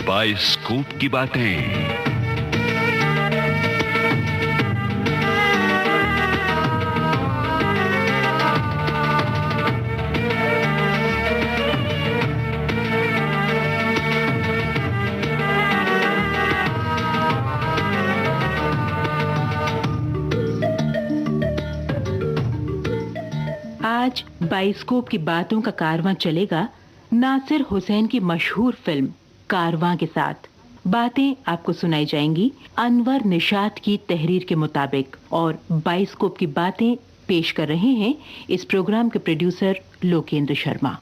Bioscope की बातें। आज बाइस्कोप की बातों का कारवां चलेगा नासिर हुसैन की मशहूर फिल्म कारवां के साथ। बातें आपको सुनाई जाएंगी अनवर निशात की तहरीर के मुताबिक, और बाइस्कोप की बातें पेश कर रहे हैं इस प्रोग्राम के प्रोड्यूसर लोकेंद्र शर्मा।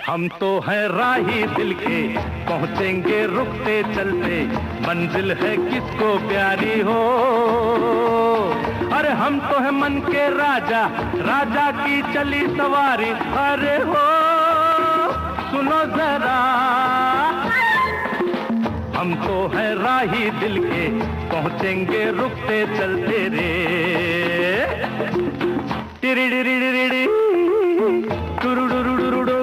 हम तो हैं राही दिल के, पहुंचेंगे रुकते चलते, मंजिल है किसको प्यारी हो। अरे हम तो हैं मन के राजा, राजा की चली सवारी। अरे हो सुनो जरा, हम तो हैं राही दिल के, पहुंचेंगे रुकते चलते रे। टिरिडिरिडिरिडि टुरुडुरुडुरुडु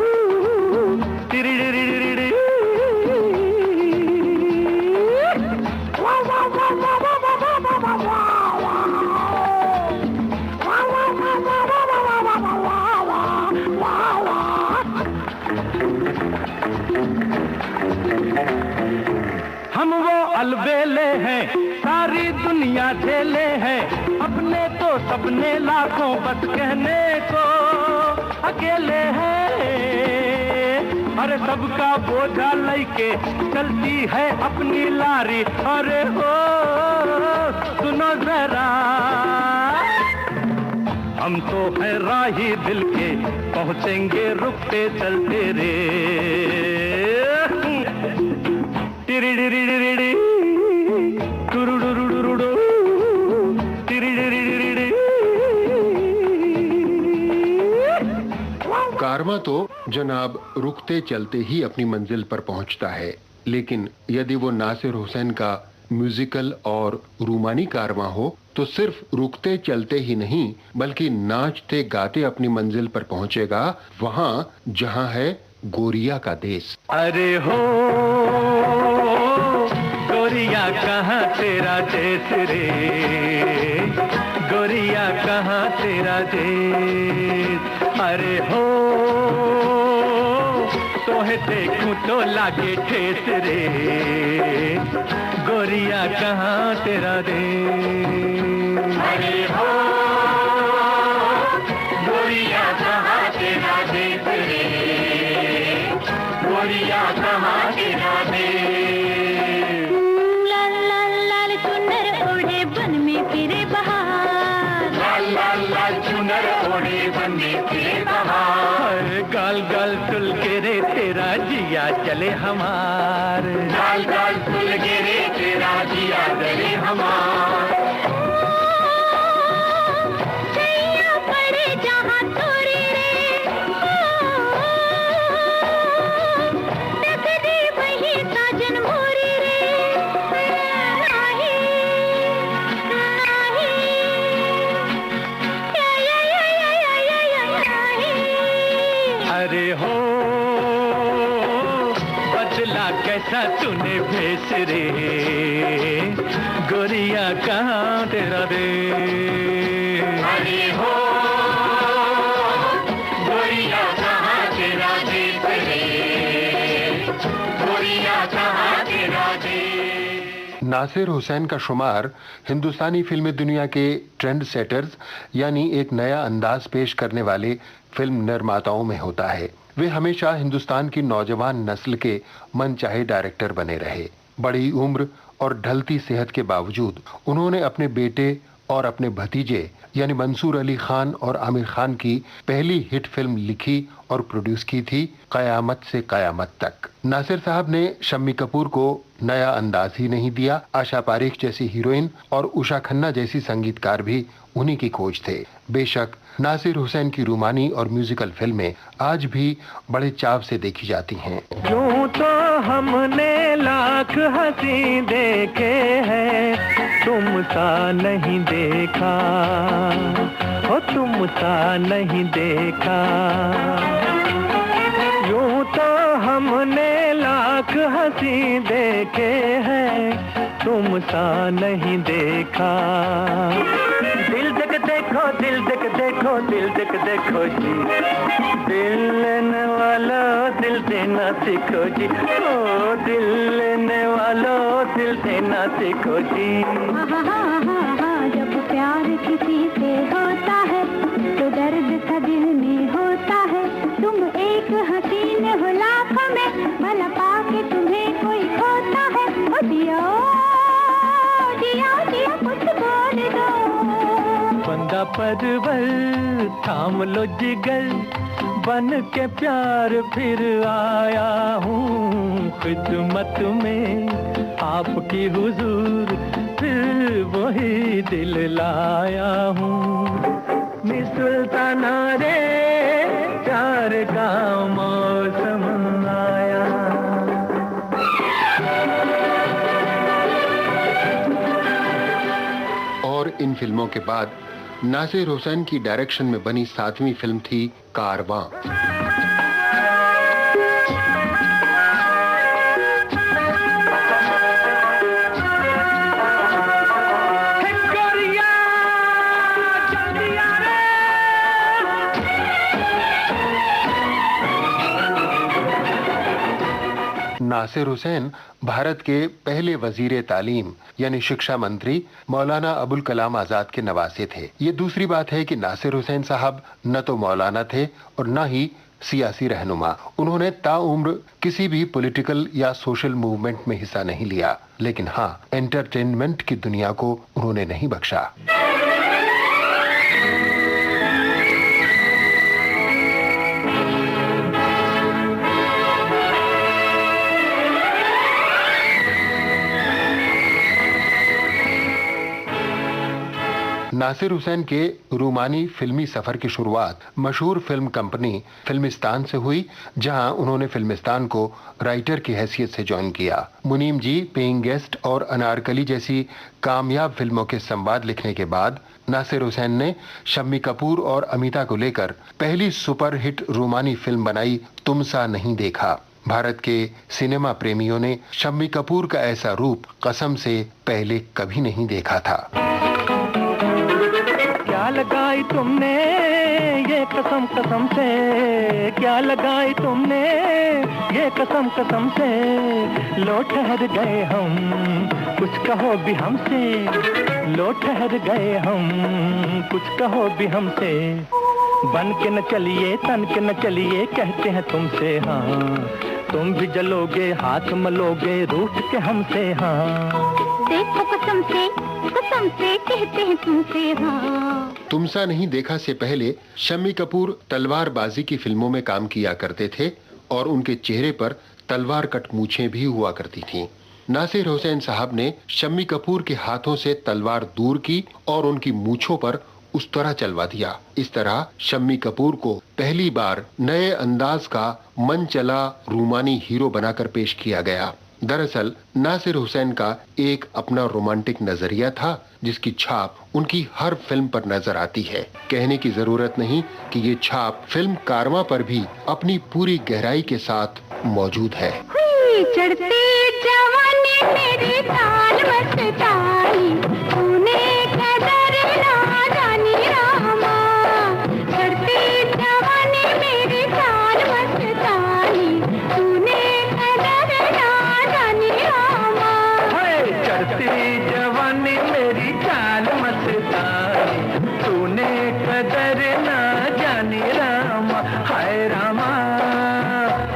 हम वो अलबेले हैं, सारी दुनिया झेले हैं, अपने तो सबने लाखों बस कहने को अकेले हैं। अरे सबका बोझा लेके चलती है अपनी लारी। अरे हो सुनो जरा, हम तो हैं राही दिल के, पहुंचेंगे रुकते चलते रे। टिरिडिरिडिरिडि टुरुडुरुडुरुडु टिरिडिरिडिरिडि। कारवां तो जनाब रुकते चलते ही अपनी मंजिल पर पहुंचता है, लेकिन यदि वो नासिर हुसैन का म्यूजिकल और रूमानी कारवां हो तो सिर्फ रुकते चलते ही नहीं बल्कि नाचते गाते अपनी मंजिल पर पहुंचेगा, वहां जहां है गोरिया का देश। अरे हो गोरिया कहाँ तेरा देश रे, गोरिया कहाँ तेरा देश। अरे हो तोहे देखूं तो लागे ठेस रे, गोरिया कहाँ तेरा देश। अरे हो गोरिया कहाँ तेरा देश रे, गोरिया कहाँ तेरा देश। लाल लाल लाल चुनर ओढ़े बन में फिरे बहार, लाल लाल लाल चुनर ओढ़े बन में फिरे बहार। गाल गाल तुल के रे तेरा जिया चले हमार, गाल गाल तुल के रे तेरा जिया चले हमार। सैया पड़े जहाँ तोरे रे, तकदी वही साजन मोरी रे। नाही नाही अरे हो बदला कैसा तूने भेस रे, गोरिया कहाँ तेरा देश। अरे हो गोरिया कहाँ तेरा देश रे, गोरिया कहाँ तेरा देश। नासिर हुसैन का शुमार हिंदुस्तानी फिल्मी दुनिया के ट्रेंड सेटर्स यानी एक नया अंदाज पेश करने वाले फिल्म निर्माताओं में होता है। वे हमेशा हिंदुस्तान की नौजवान नस्ल के मनचाहे डायरेक्टर बने रहे। बड़ी उम्र और ढलती सेहत के बावजूद उन्होंने अपने बेटे और अपने भतीजे यानी मंसूर अली खान और आमिर खान की पहली हिट फिल्म लिखी और प्रोड्यूस की थी कयामत से कयामत तक। नासिर साहब ने शम्मी कपूर को नया अंदाज ही नहीं दिया, आशा पारेख जैसी हीरोइन और उषा खन्ना जैसी संगीतकार भी उन्हीं की खोज थे। बेशक नासिर हुसैन की रूमानी और म्यूजिकल फिल्में आज भी बड़े चाव से देखी जाती हैं। यूं तो हमने लाख हंसी देखे हैं, तुम सा नहीं देखा, हो तुम सा नहीं देखा। यूं तो हमने लाख हंसी देखे हैं, तुम सा नहीं देखा। दिल देख देखो, दिल देख देखो, दिल देख देखो जी, दिल लेने वालों दिल देना सीखो जी, ओ दिल लेने वालों दिल देना सीखो जी। जब प्यार किसी से होता है तो दर्द सा दिल में होता है। तुम एक हसीन हो लाखों में, भला पाके तुम्हें कोई खोता है। ओ दिया दिया दिया कुछ बोल दो। बंदा परवर थाम लो जिगर, बन के प्यार फिर आया हूँ खिदमत में आपकी हुजूर, फिर वही दिल लाया हूँ। सुल्ताना रे प्यार का मौसम आया। और इन फिल्मों के बाद नासिर हुसैन की डायरेक्शन में बनी 7वीं फिल्म थी कारवां। नासिर हुसैन भारत के पहले वजीर तालीम यानी शिक्षा मंत्री मौलाना अबुल कलाम आजाद के नवासे थे। ये दूसरी बात है कि नासिर हुसैन साहब न तो मौलाना थे और न ही सियासी रहनुमा। उन्होंने ताउम्र किसी भी पॉलिटिकल या सोशल मूवमेंट में हिस्सा नहीं लिया, लेकिन हाँ, एंटरटेनमेंट की दुनिया को उन्होंने नहीं बख्शा। नासिर हुसैन के रूमानी फिल्मी सफर की शुरुआत मशहूर फिल्म कंपनी फिल्मिस्तान से हुई, जहां उन्होंने फिल्मिस्तान को राइटर की हैसियत से ज्वाइन किया। मुनीम जी, पेइंग गेस्ट और अनारकली जैसी कामयाब फिल्मों के संवाद लिखने के बाद नासिर हुसैन ने शम्मी कपूर और अमिता को लेकर पहली सुपरहिट रूमानी फिल्म बनाई तुम सा नहीं देखा। भारत के सिनेमा प्रेमियों ने शम्मी कपूर का ऐसा रूप कसम से पहले कभी नहीं देखा था। क्या लगाई तुमने ये कसम कसम से, क्या लगाई तुमने ये कसम कसम से, लो ठहर गए हम कुछ कहो भी हमसे, लो ठहर गए हम कुछ कहो भी हमसे। बन के न चलिए तन के न चलिए, कहते हैं तुमसे हाँ, तुम भी जलोगे हाथ मलोगे रूठ के हमसे हाँ। देखो कसम से कहते हैं तुमसे हाँ। तुमसा नहीं देखा से पहले शम्मी कपूर तलवारबाजी की फिल्मों में काम किया करते थे और उनके चेहरे पर तलवार कट मूछें भी हुआ करती थीं। नासिर हुसैन साहब ने शम्मी कपूर के हाथों से तलवार दूर की और उनकी मूछों पर उस तरह चलवा दिया। इस तरह शम्मी कपूर को पहली बार नए अंदाज का मन चला रूमानी हीरो बनाकर पेश किया गया। दरअसल नासिर हुसैन का एक अपना रोमांटिक नजरिया था, जिसकी छाप उनकी हर फिल्म पर नजर आती है। कहने की जरूरत नहीं कि ये छाप फिल्म कारवां पर भी अपनी पूरी गहराई के साथ मौजूद है। चढ़ते जवानी मेरी ताल मस्तानी, तूने कदर ना जानी रामा। चढ़ते जवानी मेरी ताल मस्तानी, तूने कदर ना जानी रामा। चढ़ती जवानी मेरी चाल मस्तानी, तूने कदर ना जानी रामा। हाय रामा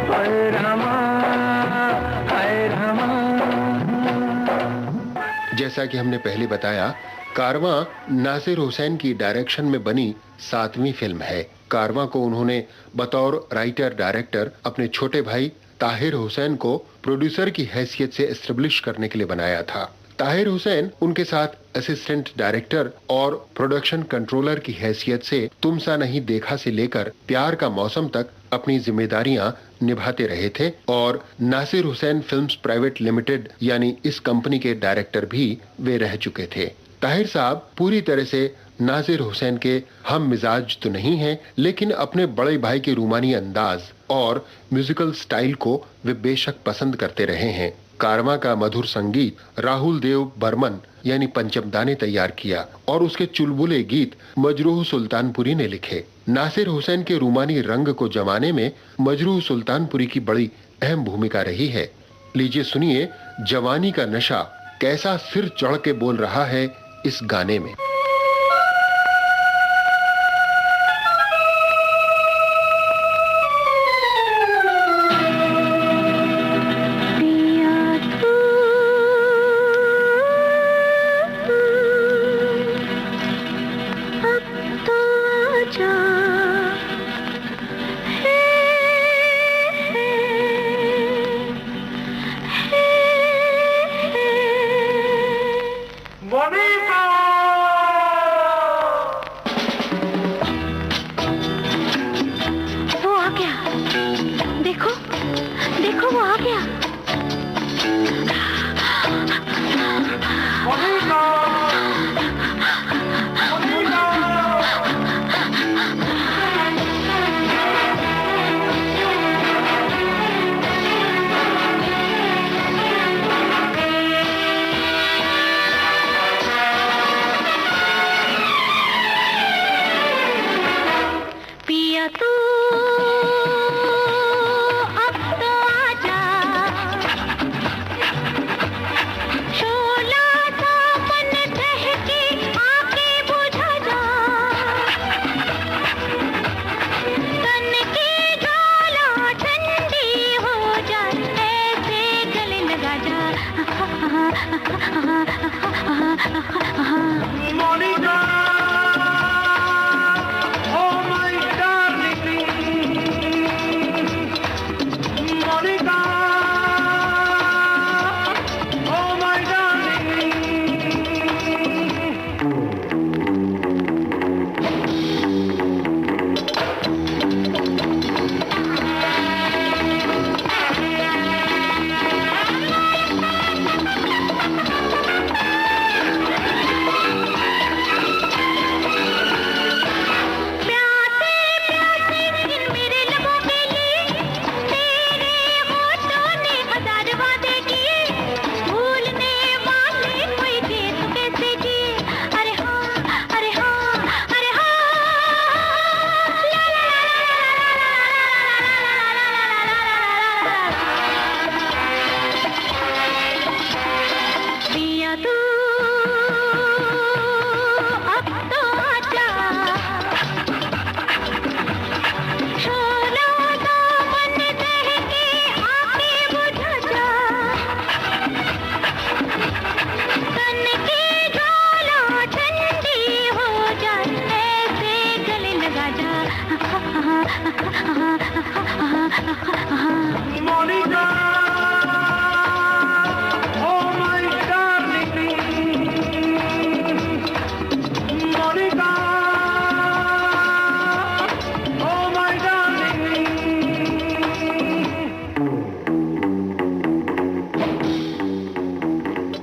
हाय रामा हाय रामा। जैसा कि हमने पहले बताया, कारवां नासिर हुसैन की डायरेक्शन में बनी 7वीं फिल्म है। कारवां को उन्होंने बतौर राइटर डायरेक्टर अपने छोटे भाई ताहिर हुसैन को प्रोड्यूसर की हैसियत से एस्टेब्लिश करने के लिए बनाया था। ताहिर हुसैन उनके साथ असिस्टेंट डायरेक्टर और प्रोडक्शन कंट्रोलर की हैसियत से तुम सा नहीं देखा से लेकर प्यार का मौसम तक अपनी जिम्मेदारियां निभाते रहे थे और Nasir Hussain films private limited यानी इस कंपनी के डायरेक्टर भी वे रह चुके थे। ताहिर साहब पूरी तरह से नासिर हुसैन के हम मिजाज तो नहीं हैं, लेकिन अपने बड़े भाई के रूमानी अंदाज और म्यूजिकल स्टाइल को वे बेशक पसंद करते रहे हैं। कारवां का मधुर संगीत राहुल देव बर्मन यानी पंचमदा ने तैयार किया और उसके चुलबुले गीत मजरूह सुल्तानपुरी ने लिखे। नासिर हुसैन के रूमानी रंग को जमाने में मजरूह सुल्तानपुरी की बड़ी अहम भूमिका रही है। लीजिए सुनिए जवानी का नशा कैसा सिर चढ़ के बोल रहा है इस गाने में।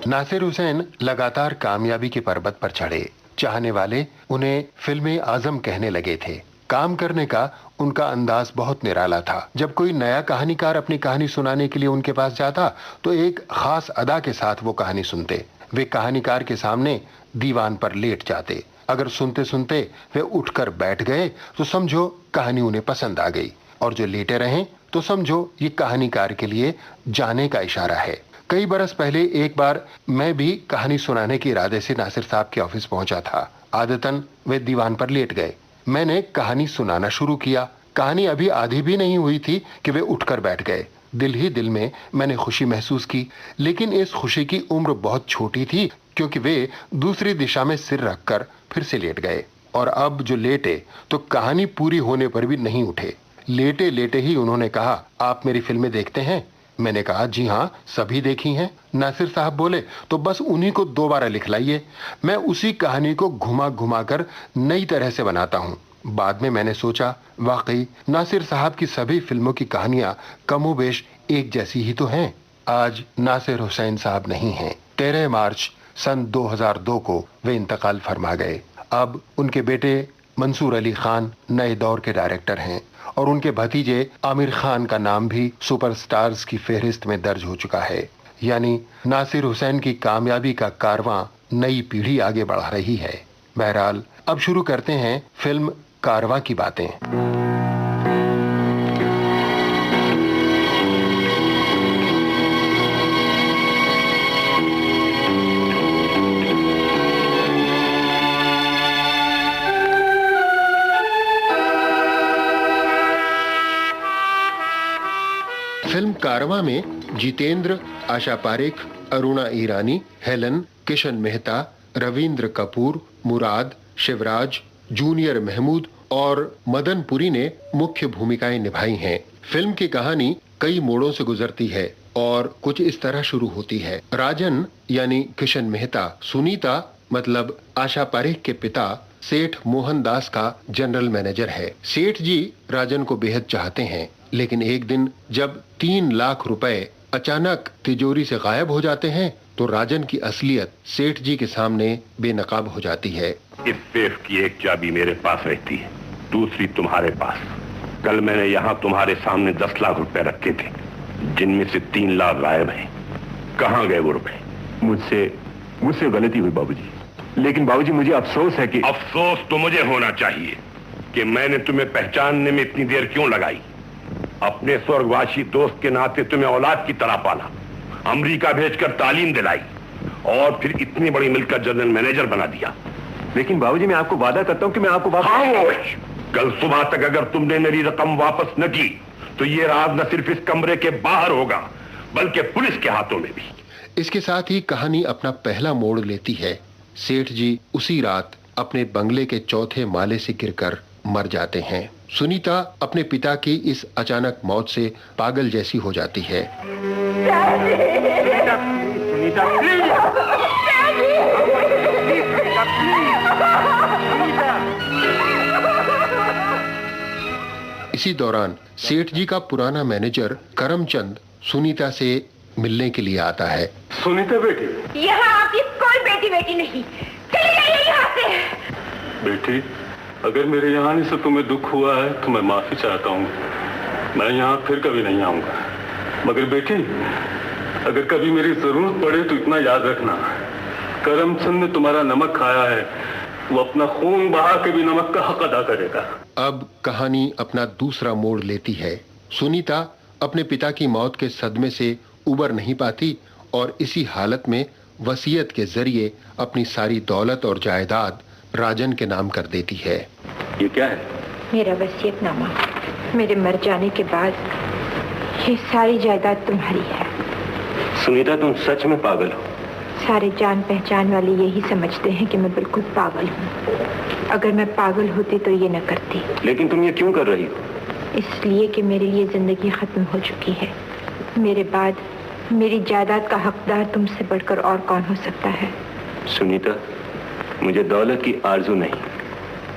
नासिर हुसैन लगातार कामयाबी के पर्वत पर चढ़े। चाहने वाले उन्हें फिल्मे आजम कहने लगे थे। काम करने का उनका अंदाज बहुत निराला था। जब कोई नया कहानीकार अपनी कहानी सुनाने के लिए उनके पास जाता तो एक खास अदा के साथ वो कहानी सुनते। वे कहानीकार के सामने दीवान पर लेट जाते। अगर सुनते सुनते वे उठकर बैठ गए तो समझो कहानी उन्हें पसंद आ गई, और जो लेटे रहें तो समझो ये कहानीकार के लिए जाने का इशारा है। कई बरस पहले एक बार मैं भी कहानी सुनाने के इरादे से नासिर साहब के ऑफिस पहुंचा था। आदतन वे दीवान पर लेट गए। मैंने कहानी सुनाना शुरू किया। कहानी अभी आधी भी नहीं हुई थी कि वे उठकर बैठ गए। दिल ही दिल में मैंने खुशी महसूस की, लेकिन इस खुशी की उम्र बहुत छोटी थी क्योंकि वे दूसरी दिशा में सिर रखकर फिर से लेट गए। और अब जो लेटे तो कहानी पूरी होने पर भी नहीं उठे। लेटे लेटे ही उन्होंने कहा, आप मेरी फिल्में देखते हैं? मैंने कहा, जी हाँ, सभी देखी हैं। नासिर साहब बोले, तो बस उन्हीं को दोबारा लिख लाइए, मैं उसी कहानी को घुमा घुमा कर नई तरह से बनाता हूँ। बाद में मैंने सोचा, वाकई नासिर साहब की सभी फिल्मों की कहानियां कमोबेश एक जैसी ही तो हैं। आज नासिर हुसैन साहब नहीं हैं। 13 मार्च सन 2002 को वे इंतकाल फरमा गए। अब उनके बेटे मंसूर अली खान नए दौर के डायरेक्टर हैं और उनके भतीजे आमिर खान का नाम भी सुपरस्टार्स की फेहरिस्त में दर्ज हो चुका है। यानी नासिर हुसैन की कामयाबी का कारवां नई पीढ़ी आगे बढ़ा रही है। बहरहाल अब शुरू करते हैं फिल्म कारवां की बातें। फिल्म कारवां में जितेंद्र, आशा पारेख, अरुणा ईरानी, हेलन, किशन मेहता, रविंद्र कपूर, मुराद, शिवराज, जूनियर महमूद और मदन पुरी ने मुख्य भूमिकाएं निभाई हैं। फिल्म की कहानी कई मोड़ों से गुजरती है और कुछ इस तरह शुरू होती है। राजन यानी किशन मेहता सुनीता मतलब आशा पारेख के पिता सेठ मोहन दास का जनरल मैनेजर है। सेठ जी राजन को बेहद चाहते हैं, लेकिन एक दिन जब 3 लाख रुपए अचानक तिजोरी से गायब हो जाते हैं तो राजन की असलियत सेठ जी के सामने बेनकाब हो जाती है। इस सेफ की एक चाबी मेरे पास रहती है, दूसरी तुम्हारे पास। कल मैंने यहाँ तुम्हारे सामने 10 लाख रुपए रखे थे, जिनमें से 3 लाख गायब हैं। कहाँ गए वो रुपए? मुझसे गलती हुई बाबूजी, लेकिन बाबूजी मुझे अफसोस है कि... अफसोस तो मुझे होना चाहिए कि मैंने तुम्हें पहचानने में इतनी देर क्यों लगाई। अपने स्वर्गवासी दोस्त के नाते तुम्हें औलाद की तरह पाला, अमेरिका भेजकर तालीम दिलाई और फिर इतनी बड़ी मिलकर जनरल मैनेजर बना दिया। लेकिन बाबूजी मैं आपको वादा करता हूं कि मैं आपको खामोश! कल सुबह तक अगर तुमने मेरी रकम वापस न की तो ये राज न सिर्फ इस कमरे के बाहर होगा बल्कि पुलिस के हाथों में भी। इसके साथ ही कहानी अपना पहला मोड़ लेती है। सेठ जी उसी रात अपने बंगले के 4थे माले से गिरकर मर जाते हैं। सुनीता अपने पिता की इस अचानक मौत से पागल जैसी हो जाती है। इसी दौरान सेठ जी का पुराना मैनेजर करमचंद सुनीता से मिलने के लिए आता है। सुनीता बेटी, यहाँ आपकी कोई बेटी नहीं, चली जाइए यहाँ से। बेटी, अगर मेरे यहाँ आने से तुम्हें दुख हुआ है तो मैं माफी चाहता हूँ। मैं यहाँ फिर कभी नहीं आऊंगा। मगर बेटी, अगर कभी मेरी जरूरत पड़े तो इतना याद रखना, करमचंद ने तुम्हारा नमक खाया है, वो अपना खून बहा के भी नमक का हक अदा करेगा। अब कहानी अपना दूसरा मोड़ लेती है। सुनीता अपने पिता की मौत के सदमे से उबर नहीं पाती और इसी हालत में वसीयत के जरिए अपनी सारी दौलत और जायदाद राजन के नाम कर देती है। ये क्या है? मेरा वसीयतनामा। मेरे मर जाने के बाद ये सारी जायदाद तुम्हारी है। सुनीता, तुम सच में पागल हो। सारे जान पहचान वाले यही समझते हैं कि मैं बिल्कुल पागल हूँ। अगर मैं पागल होती तो ये न करती। लेकिन तुम ये क्यों कर रही हो? इसलिए कि मेरे लिए जिंदगी खत्म हो चुकी है। मेरे बाद मेरी जायदाद का हकदार तुमसे बढ़कर और कौन हो सकता है? सुनीता, मुझे दौलत की आरजू नहीं,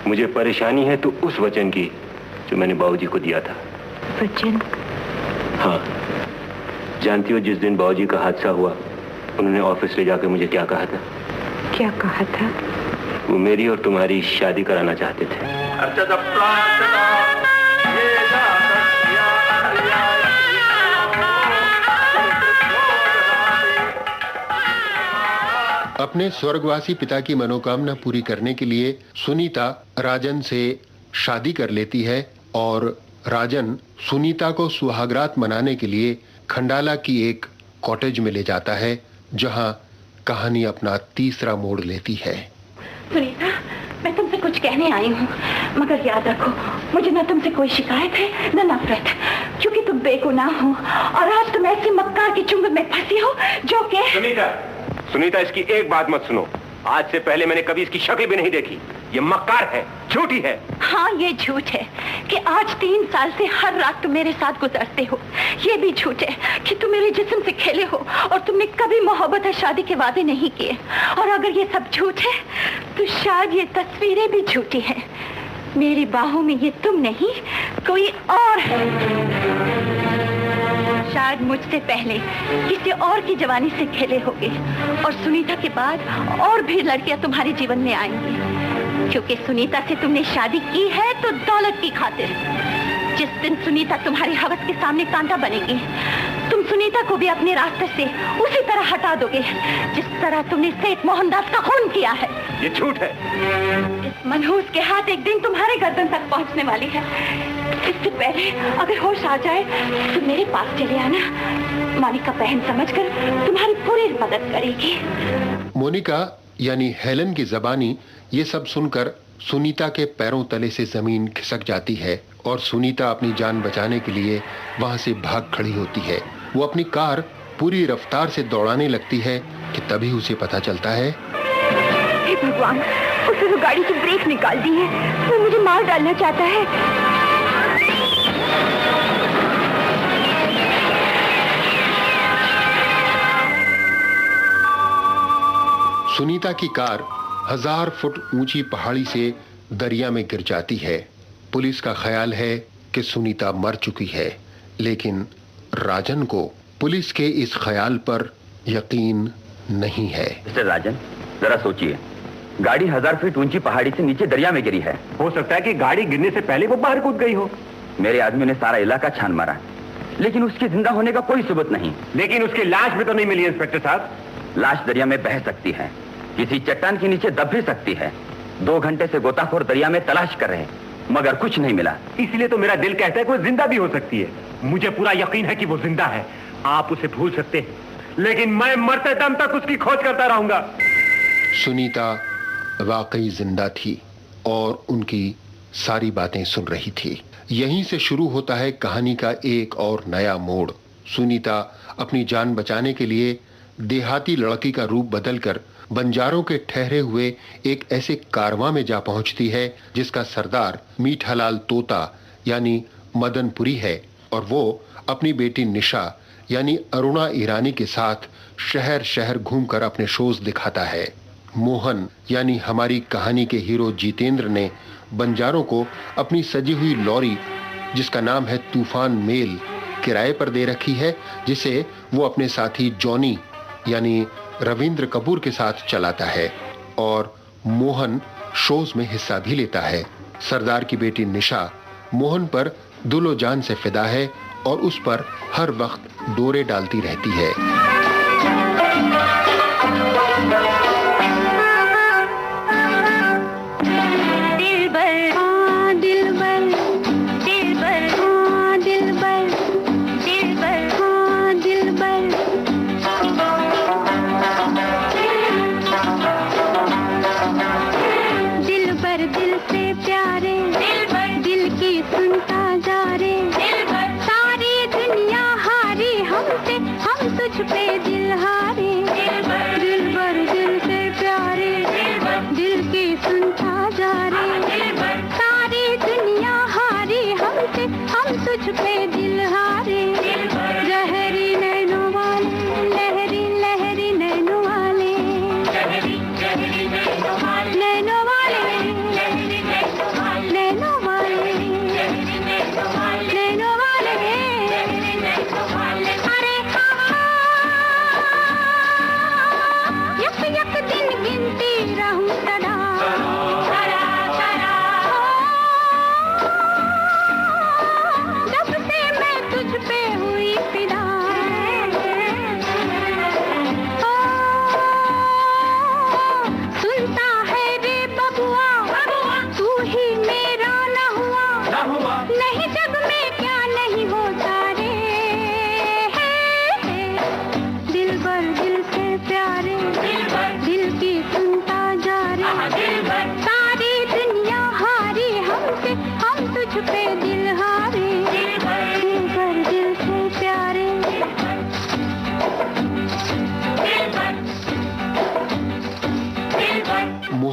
मुझे परेशानी है तो उस वचन की जो मैंने बाबूजी को दिया था। वचन? हाँ, जानती हो जिस दिन बाबूजी का हादसा हुआ उन्होंने ऑफिस ले जाकर मुझे क्या कहा था? क्या कहा था? वो मेरी और तुम्हारी शादी कराना चाहते थे। अपने स्वर्गवासी पिता की मनोकामना पूरी करने के लिए सुनीता राजन से शादी कर लेती है और राजन सुनीता को सुहागरात मनाने के लिए खंडाला की एक कॉटेज में ले जाता है, जहां कहानी अपना तीसरा मोड़ लेती है। सुनीता, मैं तुमसे कुछ कहने आई हूँ, मगर याद रखो मुझे न तुमसे कोई शिकायत है न नफरत, क्योंकि तुम बेगुनाह हो और आज तुम ऐसी मक्कार की चुंगल में फंसी हो जो कि... सुनीता, इसकी एक बात मत सुनो। आज से पहले मैंने कभी इसकी शक्ल भी नहीं देखी। ये मक्कार है, झूठी है। हाँ, ये झूठ है कि आज 3 साल से हर रात तुम मेरे साथ गुजरते हो। ये भी झूठ है कि तुम मेरे जिस्म से खेले हो और तुमने कभी मोहब्बत और शादी के वादे नहीं किए। और अगर ये सब झूठ है तो शायद ये तस्वीरें भी झूठी हैं। मेरी बाहों में ये तुम नहीं, कोई और है। शायद मुझसे पहले किसी और की जवानी से खेले होगे और सुनीता के बाद और भी लड़कियां तुम्हारे जीवन में आएंगी, क्योंकि सुनीता से तुमने शादी की है तो दौलत की खातिर। जिस दिन सुनीता तुम्हारी हवस के सामने कांटा बनेगी, तुम सुनीता को भी अपने रास्ते से उसी तरह हटा दोगे जिस तरह तुमने सेठ मोहनदास का खून किया है। ये झूठ है। इस मनहूस के हाथ एक दिन तुम्हारे गर्दन तक पहुंचने वाली है। इससे पहले अगर होश आ जाए तो मेरे पास चले आना। मोनिका बहन समझकर तुम्हारी पूरी मदद करेगी। मोनिका यानी हेलन की जबानी ये सब सुनकर सुनीता के पैरों तले से जमीन खिसक जाती है और सुनीता अपनी जान बचाने के लिए वहां से भाग खड़ी होती है। वो अपनी कार पूरी रफ्तार से दौड़ाने लगती है कि तभी उसे पता चलता है, हे भगवान, उसने तो गाड़ी की ब्रेक निकाल दी है। वो मुझे मार डालना चाहता है। सुनीता की कार 1000 फुट ऊंची पहाड़ी से दरिया में गिर जाती है। पुलिस का ख्याल है कि सुनीता मर चुकी है, लेकिन राजन को पुलिस के इस ख्याल पर यकीन नहीं है। मिस्टर राजन, जरा सोचिए, गाड़ी 1000 फीट ऊंची पहाड़ी से नीचे दरिया में गिरी है। हो सकता है कि गाड़ी गिरने से पहले वो बाहर कूद गई हो। मेरे आदमी ने सारा इलाका छान मारा, लेकिन उसके जिंदा होने का कोई सबूत नहीं। लेकिन उसकी लाश भी तो नहीं मिली इंस्पेक्टर साहब। लाश दरिया में बह सकती है, किसी चट्टान के नीचे दब भी सकती है। 2 घंटे से गोताखोर दरिया में तलाश कर रहे हैं, मगर कुछ नहीं मिला। इसलिए तो मेरा दिल कहता है कि वो जिंदा भी हो सकती है। मुझे पूरा यकीन है कि वो जिंदा है। आप उसे भूल सकते हैं, लेकिन मैं मरते दम तक उसकी खोज करता रहूंगा। सुनीता वाकई जिंदा थी और उनकी सारी बातें सुन रही थी। यहीं से शुरू होता है कहानी का एक और नया मोड़। सुनीता अपनी जान बचाने के लिए देहाती लड़की का रूप बदलकर बंजारों के ठहरे हुए एक ऐसे कारवां में जा पहुंचती है जिसका सरदार मीठालाल तोता यानी मदनपुरी है, और वो अपनी बेटी निशा यानी अरुणा ईरानी के साथ शहर शहर घूमकर अपने शोज दिखाता है। मोहन यानी हमारी कहानी के हीरो जितेंद्र ने बंजारों को अपनी सजी हुई लॉरी, जिसका नाम है तूफान मेल, किराए पर दे रखी है, जिसे वो अपने साथी जॉनी यानी रविंद्र कपूर के साथ चलाता है, और मोहन शोज में हिस्सा भी लेता है। सरदार की बेटी निशा मोहन पर दिलो जान से फिदा है और उस पर हर वक्त डोरे डालती रहती है।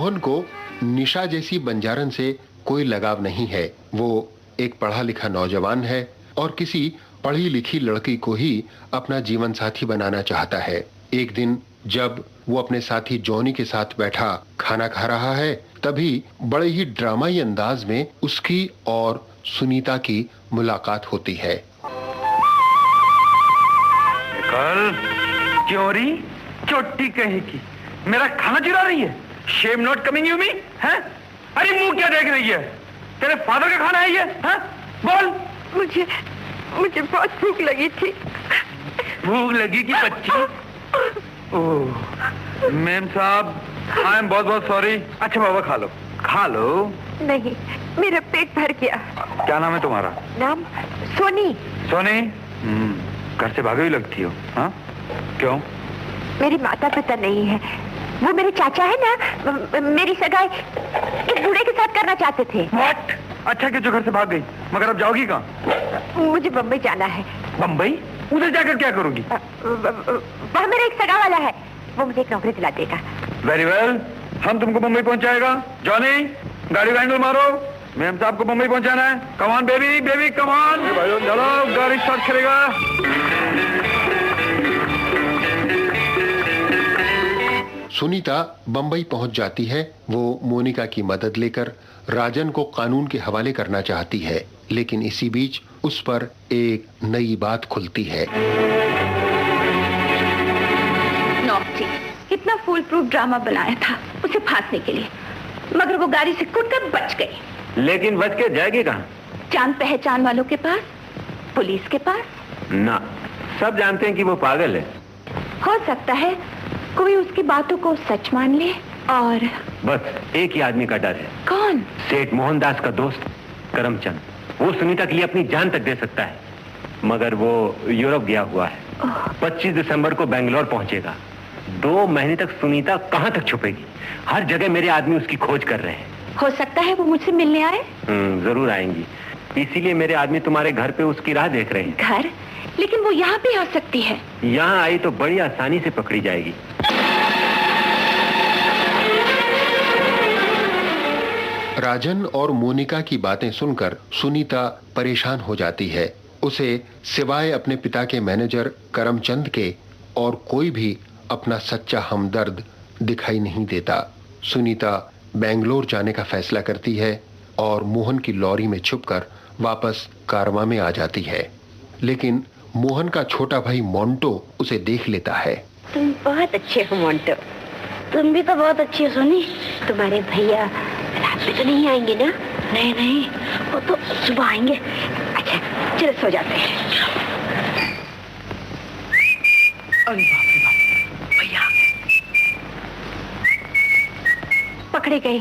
मोहन को निशा जैसी बंजारन से कोई लगाव नहीं है। वो एक पढ़ा लिखा नौजवान है और किसी पढ़ी लिखी लड़की को ही अपना जीवन साथी बनाना चाहता है। एक दिन जब वो अपने साथी जॉनी के साथ बैठा खाना खा रहा है, तभी बड़े ही ड्रामाई अंदाज में उसकी और सुनीता की मुलाकात होती है। कल चोरी चोटी कहेगी, मेरा खाना चुरा रही है। शेम नॉट कमिंग यू मी है? अरे मुंह क्या देख रही है? तेरे फादर का खाना है ये? है? बोल। मुझे बहुत भूख लगी थी। भूख लगी कि बच्ची? ओह मैम साहब, आई एम बहुत बहुत सॉरी। अच्छा बाबा खा लो, खा लो। नहीं, मेरा पेट भर गया। क्या नाम है तुम्हारा? नाम सोनी। सोनी, घर से भागी हुई लगती हो। हाँ क्यों? मेरी माता पिता नहीं है, वो मेरे चाचा है ना, मेरी सगाई एक बूढ़े के साथ करना चाहते थे। What? अच्छा कि जो घर से भाग गई, मगर अब जाओगी कहाँ? मुझे बम्बई जाना है। बम्बई? उधर जाकर क्या करोगी? वहाँ मेरा एक सगा वाला है, वो मुझे एक नौकरी दिला देगा। वेरी वेल, हम तुमको बम्बई पहुंचाएगा। जॉनी, गाड़ी का हैंडल मारो, मैम साहब को बम्बई पहुंचाना है। Come on baby, baby come on. चलो गाड़ी स्टार्ट करेगा। सुनीता बंबई पहुंच जाती है। वो मोनिका की मदद लेकर राजन को कानून के हवाले करना चाहती है, लेकिन इसी बीच उस पर एक नई बात खुलती है। नॉटी, इतना फुल प्रूफ ड्रामा बनाया था उसे फांसने के लिए, मगर वो गाड़ी से कूदकर बच गई। लेकिन बच के जाएगी कहाँ? जान पहचान वालों के पास, पुलिस के पास। ना, सब जानते हैं कि वो पागल है। हो सकता है कोई उसकी बातों को सच मान ले। और बस एक ही आदमी का डर है। कौन? सेठ मोहनदास का दोस्त करमचंद। वो सुनीता के लिए अपनी जान तक दे सकता है, मगर वो यूरोप गया हुआ है। 25 दिसंबर को बेंगलोर पहुंचेगा। 2 महीने तक सुनीता कहां तक छुपेगी? हर जगह मेरे आदमी उसकी खोज कर रहे हैं। हो सकता है वो मुझसे मिलने आए। जरूर आएंगी, इसीलिए मेरे आदमी तुम्हारे घर पे उसकी राह देख रहे हैं। घर? लेकिन वो यहाँ पे आ सकती है। यहाँ आई तो बड़ी आसानी से पकड़ी जाएगी। राजन और मोनिका की बातें सुनकर सुनीता परेशान हो जाती है। उसे सिवाय अपने पिता के मैनेजर करमचंद के और कोई भी अपना सच्चा हमदर्द दिखाई नहीं देता। सुनीता बेंगलोर जाने का फैसला करती है और मोहन की लॉरी में छुपकर वापस कारवां में आ जाती है। लेकिन मोहन का छोटा भाई मोंटो उसे देख लेता है। तुम बहुत अच्छे हो मोंटो। तुम भी तो बहुत अच्छी हो सोनी। तुम्हारे भैया रात में तो नहीं आएंगे ना? नहीं नहीं, वो तो सुबह आएंगे। अच्छा चलो सो जाते हैं। अरे बाप रे बाप, भैया पकड़े गए।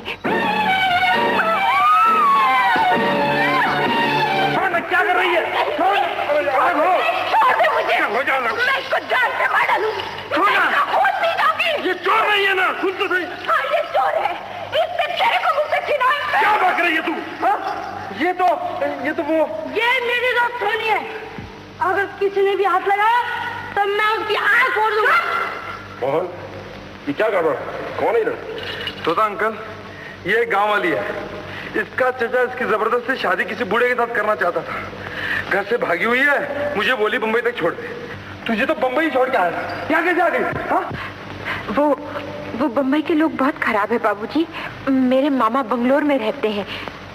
क्या कर रही है? छोड़ दे मुझे। हो जाना। मैं इसको जान से मार डालूंगी। खून पी जाऊंगी। ये चोर नहीं है ना? सुन तो सही। हाँ ये चोर है, इससे तेरे को मुझसे छिनाएंगे। क्या बक रही है तू? ये तो वो। ये मेरी दोस्त सोनी है। अगर किसी ने भी हाथ लगाया तो मैं उसकी आंख फोड़ दूंगा। मोहन, ये क्या कर रहा है? कौन है इधर? तोता अंकल, ये गांव वाली है। इसका चचा इसकी जबरदस्ती शादी किसी बूढ़े के साथ करना चाहता था। घर से भागी हुई है, मुझे बोली बंबई तक छोड़ दे। तुझे तो बंबई छोड़ के आया, यहाँ कैसे आ गई? वो बंबई के लोग बहुत खराब है बाबूजी। मेरे मामा बंगलोर में रहते हैं,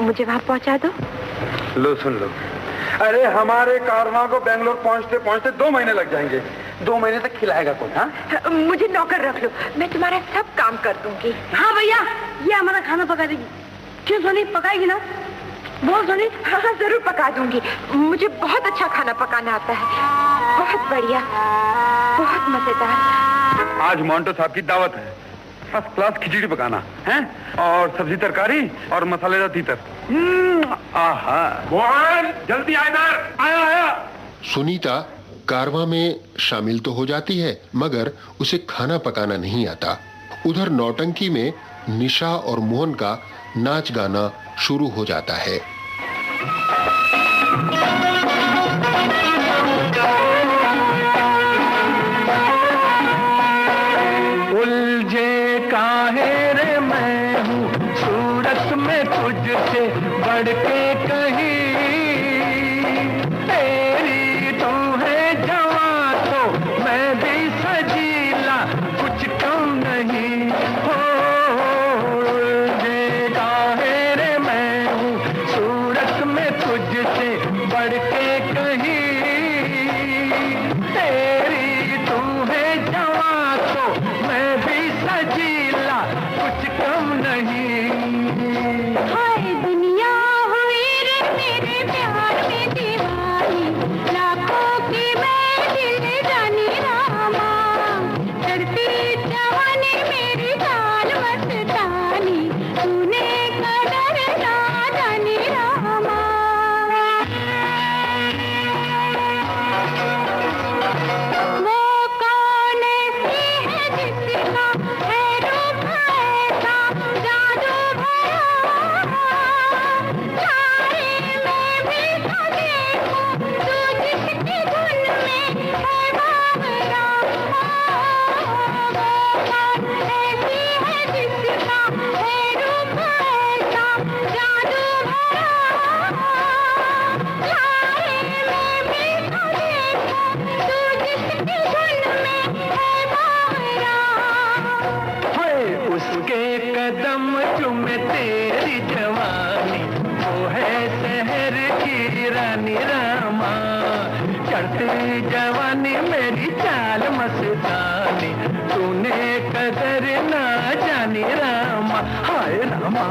मुझे वहाँ पहुँचा दो। लो सुन लो, अरे हमारे कारवां को बेंगलोर पहुँचते पहुँचते 2 महीने लग जाएंगे। 2 महीने तक खिलाएगा कौन? हाँ, मुझे नौकर रख लो, मैं तुम्हारा सब काम कर दूंगी। हाँ भैया, ये हमारा खाना पका देगी। क्यों सोनी, पकाएगी ना? बोल सोनी। हाँ हाँ जरूर पका दूंगी। मुझे बहुत अच्छा खाना पकाना आता है, बहुत बढ़िया, बहुत मजेदार। आज मोंटो साहब की दावत है। फर्स्ट क्लास खिचड़ी पकाना है और सब्जी तरकारी और मसालेदार तीतर। आहा। मोहन जल्दी आ इधर। आया। सुनीता कारवां में शामिल तो हो जाती है, मगर उसे खाना पकाना नहीं आता। उधर नौटंकी में निशा और मोहन का नाच गाना शुरू हो जाता है। उलझे काहे रे मैं में तुझसे बढ़ के कहीं, तेरी तू है जवां तो मैं भी सजीला, कुछ कम नहीं हो रे मैं हूँ सूरत में तुझसे बढ़ के कहीं, तेरी तू है जवां तो मैं भी सजीला, कुछ कम नहीं। हाय दुनिया हुई रे मेरे प्यार में दीवानी, लाखों की मैं दिल जानी रामा, करती जवानी मेरी चाल मस्तानी, तूने कदर ना जानी रामा। वो कौन सी है जिसका है रूप ऐसा जादू भरा, सारे में भी तो देखूं तू जिसकी धुन में है बावरा। वो कौन ऐसी है जिसका है रूप ऐसा जादू भरा, सारे में भी तो देखूं तू जिसकी धुन में है बावरा। हाय उसके कदम चूमे तेरी जवानी, वो है शहर की रानी रामा, चढ़ती जवानी मेरी चाल मस्तानी, तूने कदर ना जानी रामा। हाय रामा,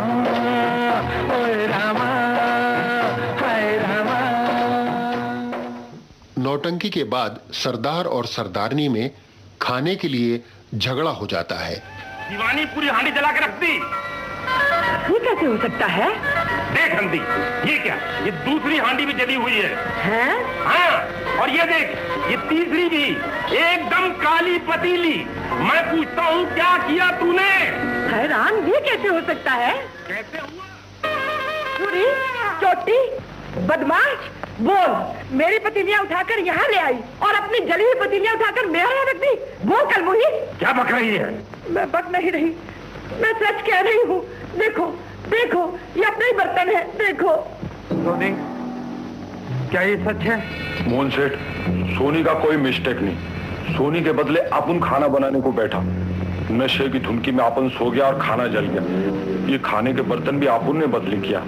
ओए रामा, हाय रामा। नौटंकी के बाद सरदार और सरदारनी में खाने के लिए झगड़ा हो जाता है। दीवानी पूरी हांडी जला के रख दी। ये कैसे हो सकता है? देख नंदी, ये क्या, ये दूसरी हांडी भी जली हुई है। हैं? हाँ, और ये देख, ये तीसरी भी एकदम काली पतीली। मैं पूछता हूँ क्या किया तूने? हैरान, ये कैसे हो सकता है? कैसे हुआ? चोरी, चोटी, बदमाश, बोल। मेरी पतीलियां उठाकर यहाँ ले आई और अपनी जली हुई पतीलियां उठाकर मेरे यहाँ रख दी। बोल कलमुही। क्या बक रही है? मैं बक नहीं रही, मैं सच कह रही हूँ। देखो देखो, ये अपना ही बर्तन है, देखो। सोनी, क्या ये सच है? मोहन सेठ, सोनी का कोई मिस्टेक नहीं। सोनी के बदले अपन खाना बनाने को बैठा, नशे की धुनकी में अपन सो गया और खाना जल गया। ये खाने के बर्तन भी अपन ने बदली किया।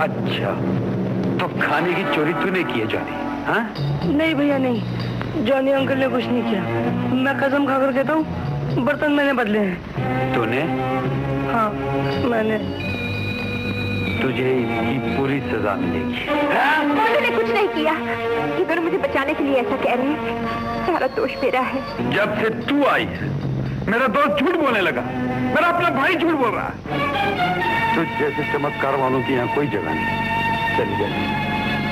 अच्छा, तो खाने की चोरी तूने की है जॉनी? हाँ? नहीं भैया नहीं, जॉनी अंकल ने कुछ नहीं किया। मैं कसम खाकर कहता हूँ, बर्तन मैंने बदले हैं। तूने? हाँ मैंने। तुझे इसकी पूरी सजा मिलेगी। मैंने कुछ नहीं किया, अगर मुझे बचाने के लिए ऐसा कह रहे हैं, सारा दोष मेरा है। जब से तू आई है, मेरा दोस्त झूठ बोलने लगा, मेरा अपना भाई झूठ बोल रहा है। तुझ जैसे चमत्कार वालों की यहाँ कोई जगह नहीं। चली जा।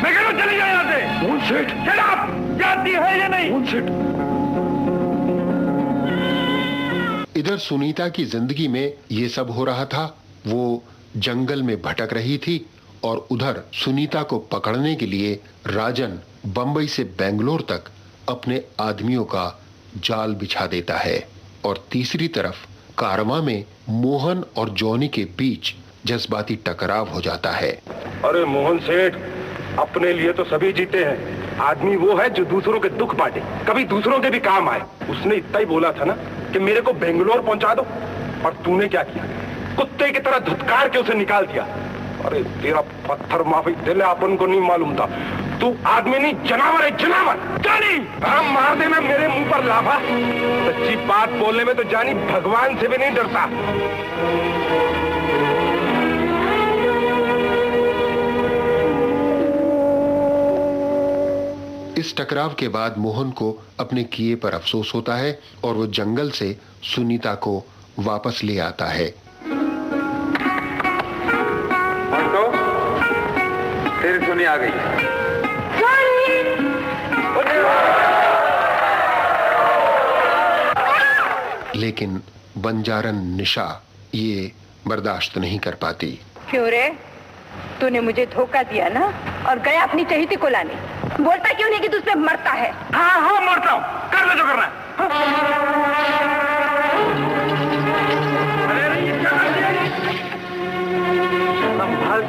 मैं कह रहा हूं चली जाए यहाँ से। मोहन सेठ, जाती है या नहीं? मोहन सेठ। इधर सुनीता की जिंदगी में ये सब हो रहा था। वो जंगल में भटक रही थी और उधर सुनीता को पकड़ने के लिए राजन बंबई से बेंगलोर तक अपने आदमियों का जाल बिछा देता है। और तीसरी तरफ कारवां में मोहन और जॉनी के बीच जज्बाती टकराव हो जाता है। अरे मोहन सेठ, अपने लिए तो सभी जीते हैं। आदमी वो है जो दूसरों के दुख बांटे, कभी दूसरों के भी काम आए। उसने इतना ही बोला था ना कि मेरे को बेंगलोर पहुंचा दो, और तूने क्या किया? कुत्ते की तरह धुतकार के उसे निकाल दिया। अरे तेरा पत्थर माफी दिल अपन को नहीं मालूम था। तू आदमी नहीं, जनावर है, जनावर। जानी, मार देना मेरे मुंह पर लाफा। सच्ची बात बोलने में तो जानी भगवान से भी नहीं डरता। इस टकराव के बाद मोहन को अपने किए पर अफसोस होता है और वो जंगल से सुनीता को वापस ले आता है। तो फिर सुनी आ गई। लेकिन बंजारन निशा ये बर्दाश्त नहीं कर पाती। क्यों रे, तूने मुझे धोखा दिया ना और गया अपनी चहेती को लाने। बोलता क्यों नहीं कि तुझसे मरता है? हाँ हाँ मरता हूँ, कर ले जो करना है। अरे ये क्या कर दिया?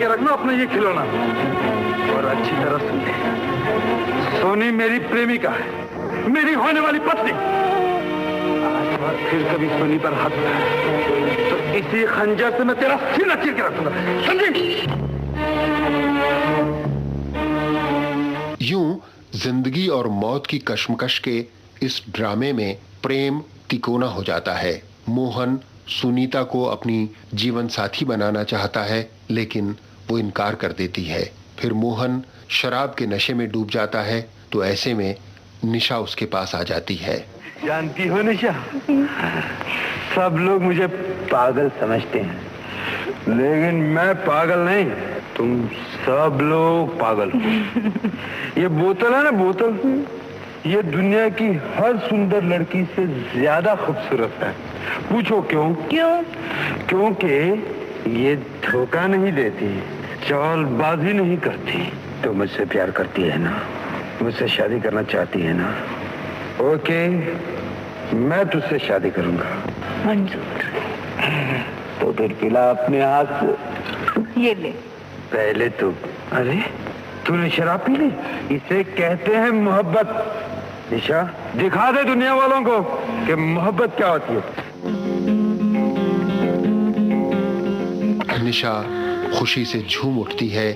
के रखना अपना ये खिलौना। और अच्छी तरह सुन ले, सोनी मेरी प्रेमिका है, मेरी होने वाली पत्नी। आज बात फिर कभी सोनी पर हाथ उठाए तो इसी खंजर से मैं तेरा सीना चीर के रखूंगा, समझी? यूं जिंदगी और मौत की कश्मकश के इस ड्रामे में प्रेम तिकोना हो जाता है। मोहन सुनीता को अपनी जीवन साथी बनाना चाहता है, लेकिन वो इनकार कर देती है। फिर मोहन शराब के नशे में डूब जाता है, तो ऐसे में निशा उसके पास आ जाती है। जानती हो निशा, सब लोग मुझे पागल समझते हैं, लेकिन मैं पागल नहीं, तुम सब लोग पागल हो। ये बोतल है ना, बोतल, ये दुनिया की हर सुंदर लड़की से ज्यादा खूबसूरत है। पूछो क्यों? क्योंकि ये धोखा नहीं देती, चालबाजी नहीं करती। तो मुझसे प्यार करती है ना, मुझसे शादी करना चाहती है ना? ओके, मैं तुझसे शादी करूंगा। मंजूर। तो फिर पिला अपने हाथ से। ये ले। पहले तू। अरे तूने शराब पी ली? इसे कहते हैं मोहब्बत। निशा, दिखा दे दुनिया वालों को कि मोहब्बत क्या होती है। निशा खुशी से झूम उठती है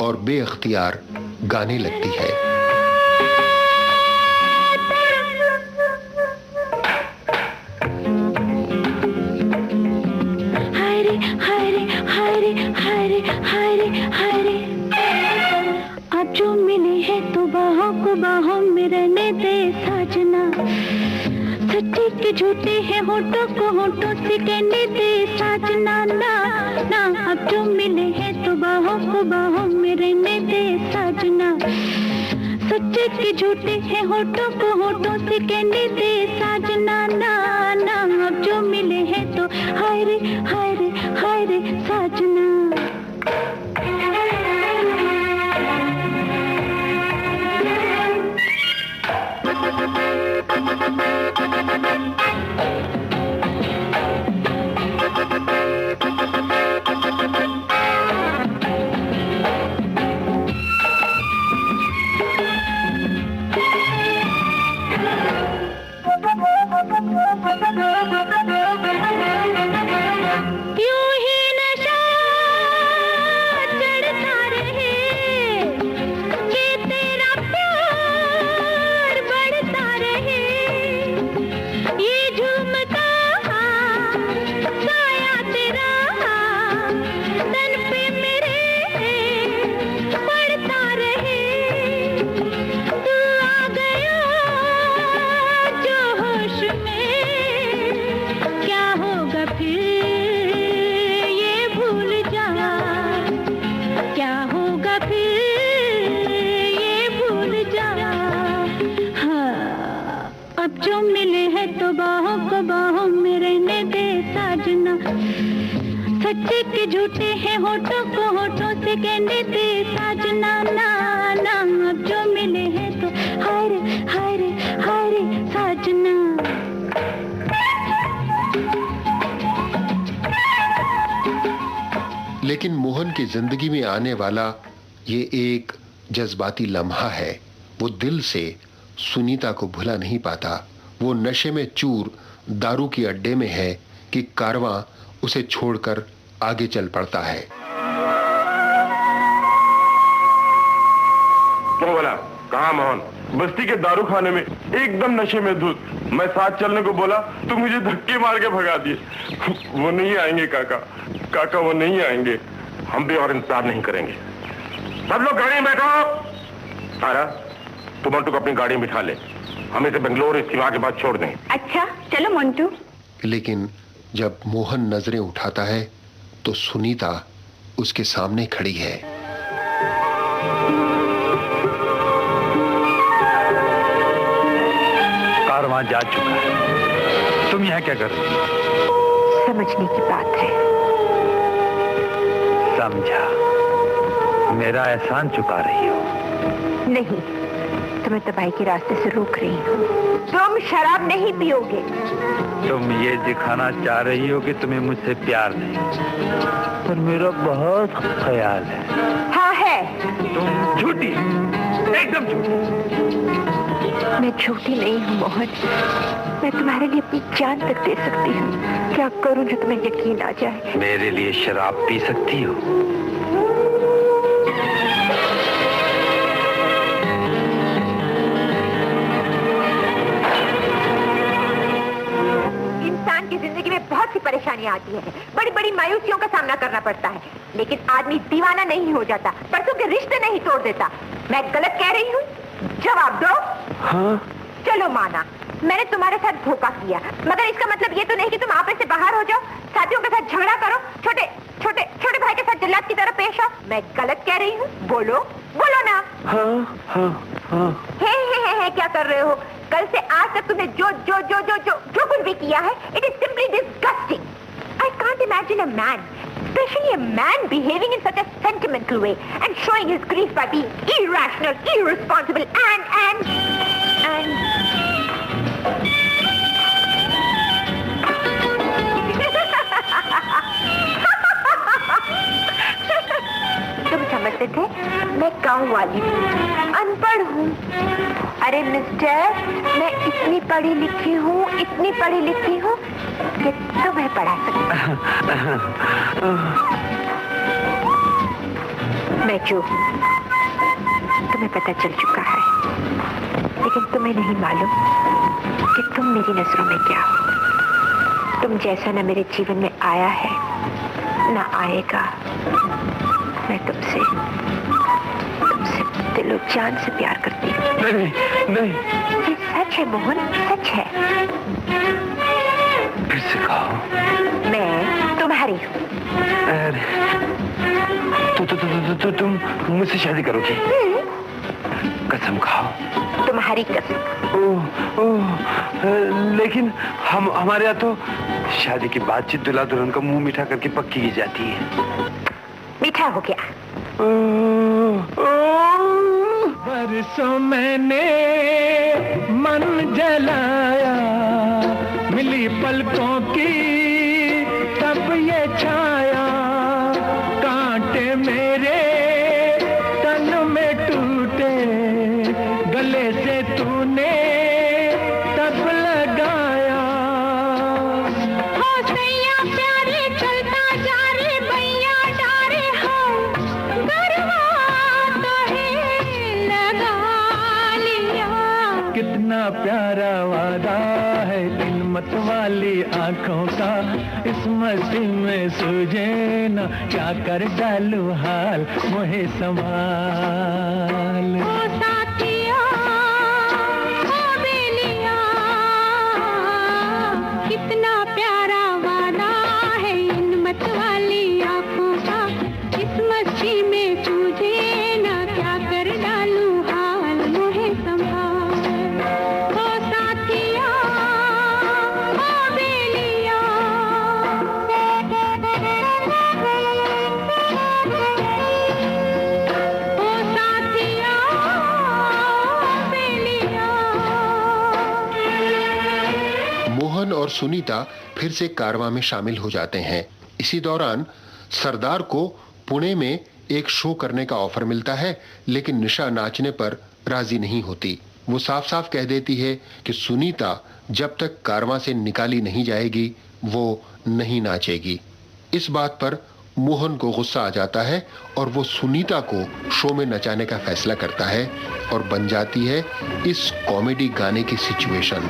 और बेअख्तियार गाने लगती है। हरे हरे हरे हरे हरे हरे, अब जो मिले हैं तो बाहों को बाहों में रहने दे साजना। सच्चे के झूठे हैं होठों को होठों से कहने दे साजना। ना ना, अब जो मिले हैं तो बाहों को बाहों में रहने दे साजना। सच्चे के झूठे हैं होठों को होठों से कहने दे साजना। ना ना, अब जो मिले हैं तो हाय रे हाय रे हाय रे साजना। यूं ही नशा चढ़ता रहे कि तेरा प्यार बढ़ता रहे। ये झूमता साया तेरा तन पे मेरे पड़ता रहे। तू आ गया जो होश में, क्या होगा फिर ये भूल जा। क्या होगा फिर ये भूल जा। हाँ, अब जो मिले हैं तो बाहों को बाहों में रहने दे साजना। सच्चे के झूठे हैं होठों को होठों से कहने दे साजना। ना ना, अब जो मिले हैं तो हाय रे हाय रे हाय रे साजना। लेकिन मोहन की जिंदगी में आने वाला ये एक जज्बाती लम्हा है। वो दिल से सुनीता को भुला नहीं पाता। वो नशे में चूर दारू की अड्डे में है कि कारवां उसे छोड़कर आगे चल पड़ता है। क्यों बोला? कहाँ मोहन? बस्ती के दारू खाने में एकदम नशे में धुत। मैं साथ चलने को बोला तो मुझे धक्के मार के भगा दिए। वो नहीं आएंगे काका, काका वो नहीं आएंगे। हम भी और इंतजार नहीं करेंगे। सब लोग गाड़ी में बैठो। सारा, तू मंटू को अपनी गाड़ी में बिठा ले। हम इसे बेंगलोर इस्तीमा के बाद छोड़ देंगे। अच्छा चलो मंटू। लेकिन जब मोहन नजरें उठाता है तो सुनीता उसके सामने खड़ी है। कारवां जा चुका है, तुम यहाँ क्या कर रही हो? समझने की बात है। समझा, मेरा एहसान चुका रही हो। नहीं, तुम्हें तबाही के रास्ते से रोक रही हूँ। तुम शराब नहीं पियोगे। तुम ये दिखाना चाह रही हो कि तुम्हें मुझसे प्यार नहीं, पर मेरा बहुत ख्याल है। हाँ है। तुम झूठी, एकदम झूठी। मैं झूठी नहीं हूँ मोहन, मैं तुम्हारे लिए अपनी जान तक दे सकती हूँ। क्या करूँ जो तुम्हें यकीन आ जाए? मेरे लिए शराब पी सकती हो? इंसान की जिंदगी में बहुत सी परेशानियाँ आती हैं, बड़ी बड़ी मायूसियों का सामना करना पड़ता है, लेकिन आदमी दीवाना नहीं हो जाता, परसों के रिश्ते नहीं तोड़ देता। मैं गलत कह रही हूँ? जवाब दो। हाँ? चलो माना, मैंने तुम्हारे साथ धोखा किया, मगर इसका मतलब ये तो नहीं कि तुम आपस से बाहर हो जाओ, साथियों के साथ झगड़ा करो, छोटे छोटे छोटे भाई के साथ जल्लाद की तरह पेश आओ। मैं गलत कह रही हूँ? बोलो बोलो ना। हाँ हाँ हाँ। हे क्या कर रहे हो? कल से आज तक तुमने जो जो जो जो जो जो कुछ भी किया है, it is simply disgusting. I can't imagine a man, especially a man behaving in such a sentimental way and showing his grief by being irrational, irresponsible and तुम समझते थे मैं गाँव वाली हूँ, अनपढ़ हूँ। अरे मिस्टर, मैं इतनी पढ़ी लिखी हूँ कि तुम्हें पढ़ा सकती। मैं जो हूँ तुम्हें पता चल चुका है, लेकिन तुम्हें नहीं मालूम कि तुम मेरी नजरों में क्या हो। तुम जैसा न मेरे जीवन में आया है न आएगा। मैं तुमसे दिलो जान से प्यार करती हूँ। नहीं। ये सच है मोहन, सच है। फिर से कहो। मैं तुम्हारी हूँ। तो तुम मुझसे शादी करोगी? कसम खाओ। तुम्हारी कसम। लेकिन हमारे यहाँ तो शादी की बातचीत दूल्हा दुल्हन का मुंह मीठा करके पक्की की जाती है। मीठा हो गया। बरसों मैंने मन जलाया, मिली पलकों की तब ये छाया, कांटे मेरे तन में टूटे, गले से तूने तब लगाया। हो सैया प्यारे चलता जा रे भैया डारे हो, गरबा तो है लगा लिया। कितना प्यारा वादा है इन मत वाली आंखों का, इस मस्ती में सूझे ना क्या कर डालू हाल मोहे संभाल। ओ साथिया ओ बेलिया, कितना प्यारा वादा है इन मत वाली आंखों का, इस मस्ती में सूझे ना क्या कर डालू हाल मोहे संभाल। ओ साथिया ओ बेलिया, ओ साथिया ओ बेलिया। मोहन और सुनीता फिर से कारवां में शामिल हो जाते हैं। इसी दौरान सरदार को पुणे में एक शो करने का ऑफर मिलता है, लेकिन निशा नाचने पर राजी नहीं होती। वो साफ साफ कह देती है कि सुनीता जब तक कारवां से निकाली नहीं जाएगी वो नहीं नाचेगी। इस बात पर मोहन को गुस्सा आ जाता है और वो सुनीता को शो में नचाने का फैसला करता है और बन जाती है इस कॉमेडी गाने की सिचुएशन।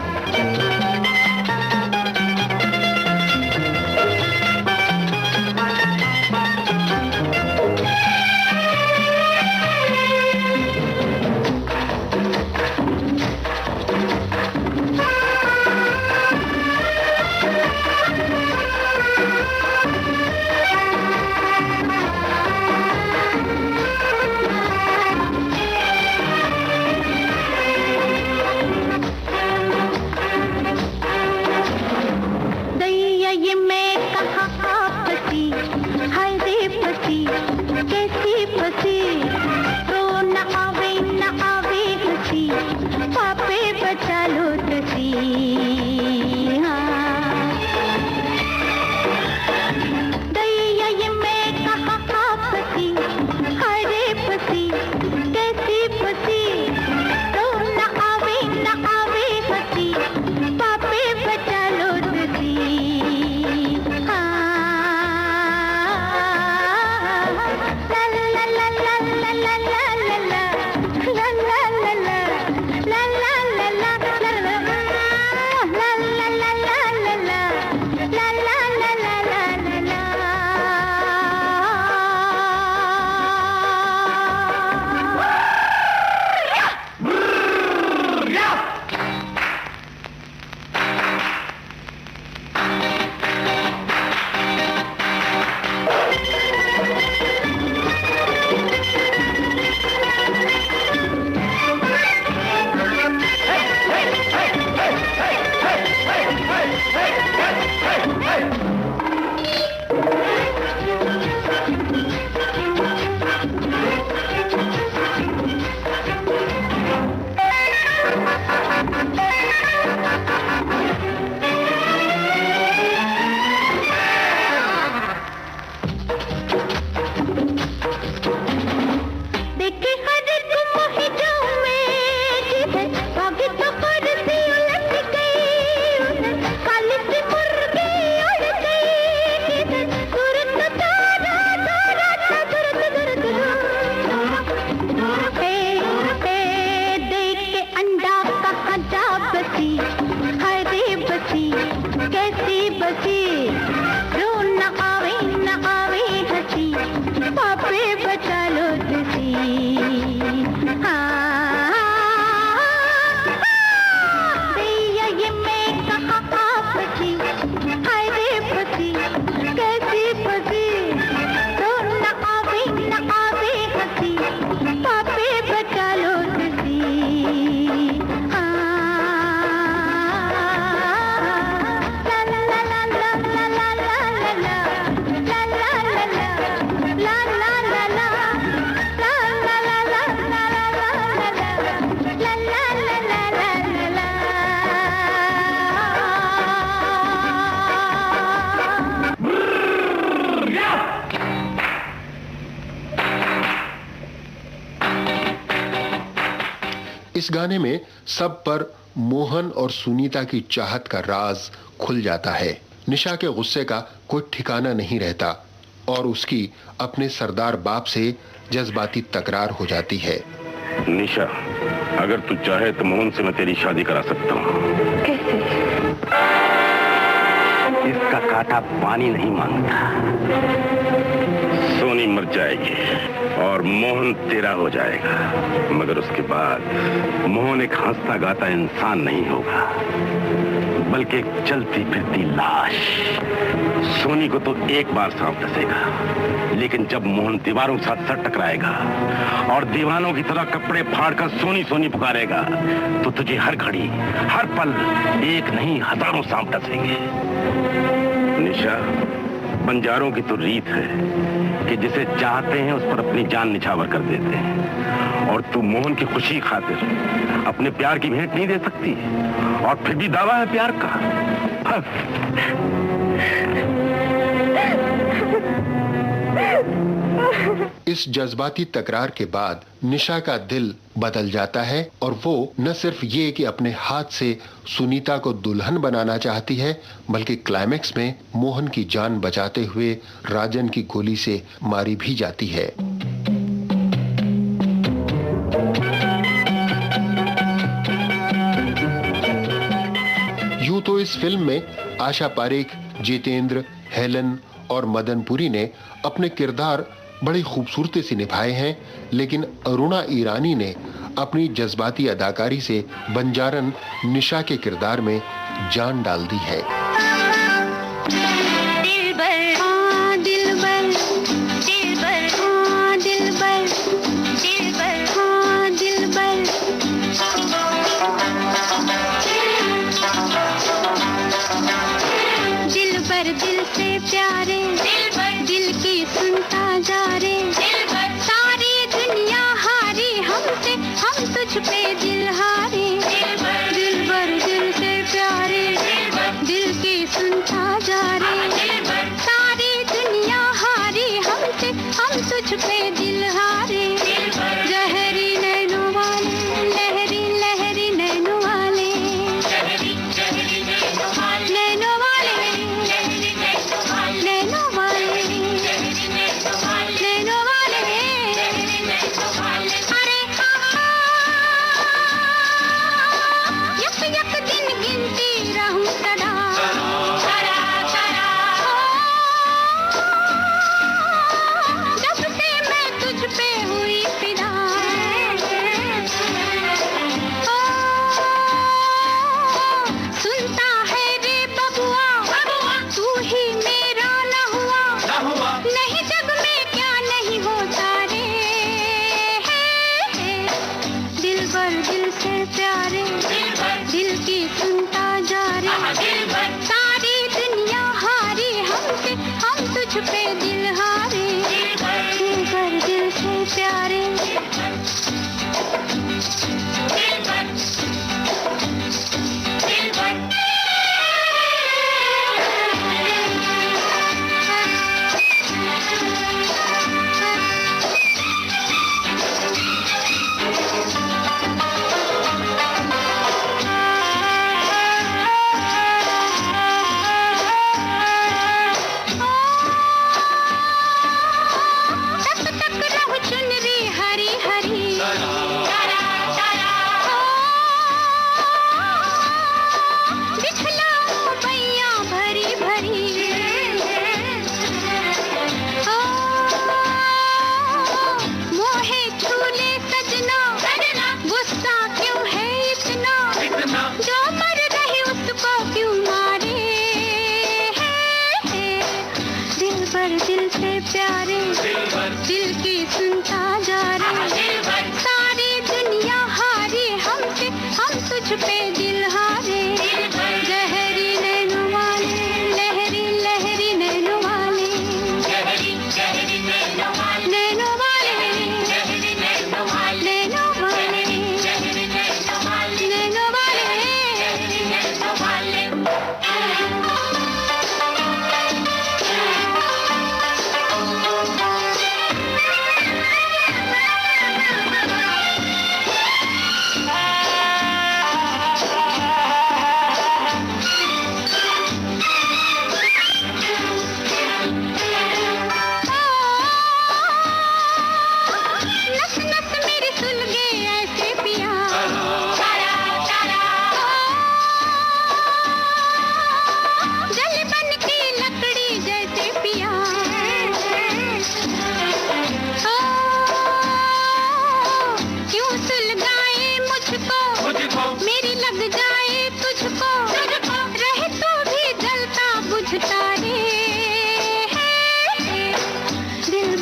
इस गाने में सब पर मोहन और सुनीता की चाहत का राज खुल जाता है। निशा के गुस्से का कोई ठिकाना नहीं रहता और उसकी अपने सरदार बाप से जज्बाती तकरार हो जाती है। निशा, अगर तू चाहे तो मोहन से मैं तेरी शादी करा सकता हूँ। कैसे? इसका कांटा पानी नहीं मांगता। सोनी मर जाएगी और मोहन तेरा हो जाएगा, मगर उसके बाद मोहन एक हंसता गाता इंसान नहीं होगा, बल्कि एक चलती फिरती लाश। सोनी को तो एक बार सांप डसेगा, लेकिन जब मोहन दीवारों के साथ सर टकराएगा और दीवानों की तरह कपड़े फाड़कर सोनी सोनी पुकारेगा, तो तुझे हर घड़ी हर पल एक नहीं हजारों सांप डसेंगे। निशा, बंजारों की तो रीत है कि जिसे चाहते हैं उस पर अपनी जान निछावर कर देते हैं, और तू मोहन की खुशी खातिर अपने प्यार की भेंट नहीं दे सकती, और फिर भी दावा है प्यार का। इस जज्बाती तकरार के बाद निशा का दिल बदल जाता है और वो न सिर्फ ये कि अपने हाथ से सुनीता को दुल्हन बनाना चाहती है, बल्कि क्लाइमेक्स में मोहन की जान बचाते हुए राजन की गोली से मारी भी जाती है। यूं तो इस फिल्म में आशा पारेख, जितेंद्र, हेलन और मदनपुरी ने अपने किरदार बड़ी खूबसूरती से निभाए हैं, लेकिन अरुणा ईरानी ने अपनी जज्बाती अदाकारी से बंजारन निशा के किरदार में जान डाल दी है। दिल से प्यारे दिल की सुनता जा रे, सारी दुनिया हारी हमसे, हम तुझ पे दिल हारे। दिल भर दिल से प्यारे दिल की सुनता जा रे, सारी दुनिया हारी हमसे, हम तुझ पे दिल हारे। जहरी नैनों वाले, लहरी लहरी नैनों वाले, नैनों वाले, नैनों वाले, नैनों वाले, अरे यक यक दिन गिनती रहूं सदा, जब से मैं